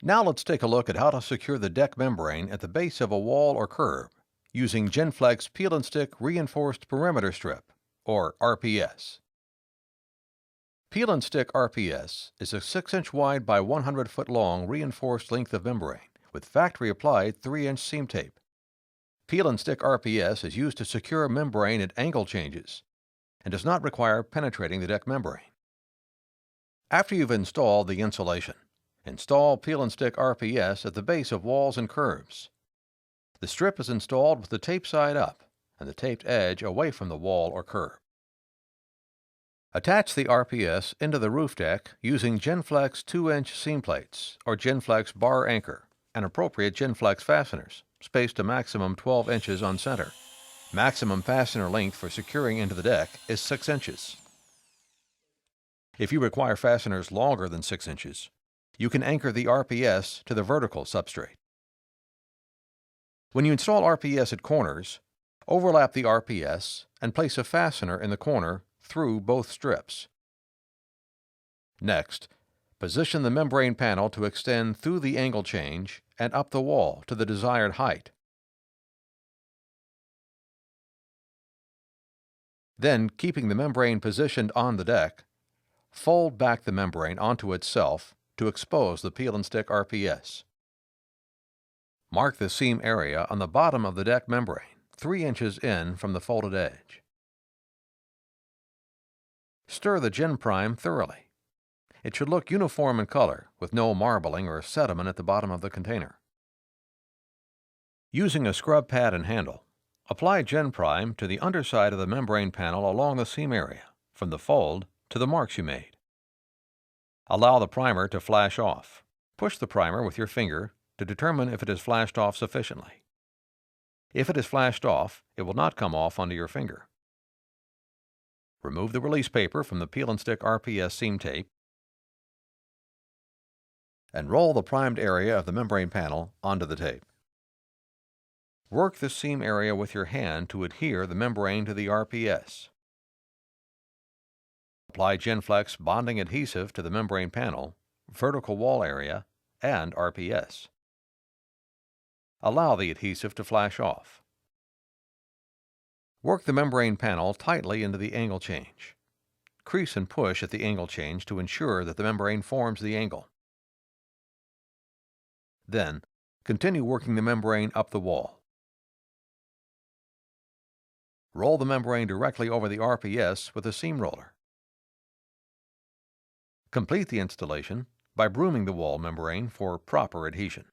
Now let's take a look at how to secure the deck membrane at the base of a wall or curb using Genflex Peel and Stick Reinforced Perimeter Strip, or RPS. Peel and Stick RPS is a 6-inch wide by 100-foot long reinforced length of membrane with factory-applied 3-inch seam tape. Peel and Stick RPS is used to secure membrane at angle changes and does not require penetrating the deck membrane. After you've installed the insulation, install Peel and Stick RPS at the base of walls and curbs. The strip is installed with the tape side up and the taped edge away from the wall or curb. Attach the RPS into the roof deck using Genflex 2-inch seam plates or Genflex bar anchor and appropriate Genflex fasteners, spaced a maximum 12 inches on center. Maximum fastener length for securing into the deck is 6 inches. If you require fasteners longer than 6 inches, you can anchor the RPS to the vertical substrate. When you install RPS at corners, overlap the RPS and place a fastener in the corner through both strips. Next, position the membrane panel to extend through the angle change and up the wall to the desired height. Then, keeping the membrane positioned on the deck, fold back the membrane onto itself to expose the Peel and Stick RPS. Mark the seam area on the bottom of the deck membrane, 3 inches in from the folded edge. Stir the Gen Prime thoroughly. It should look uniform in color, with no marbling or sediment at the bottom of the container. Using a scrub pad and handle, apply Gen Prime to the underside of the membrane panel along the seam area, from the fold to the marks you made. Allow the primer to flash off. Push the primer with your finger to determine if it has flashed off sufficiently. If it is flashed off, it will not come off onto your finger. Remove the release paper from the Peel and Stick RPS seam tape and roll the primed area of the membrane panel onto the tape. Work the seam area with your hand to adhere the membrane to the RPS. Apply Genflex bonding adhesive to the membrane panel, vertical wall area, and RPS. Allow the adhesive to flash off. Work the membrane panel tightly into the angle change. Crease and push at the angle change to ensure that the membrane forms the angle. Then, continue working the membrane up the wall. Roll the membrane directly over the RPS with a seam roller. Complete the installation by brooming the wall membrane for proper adhesion.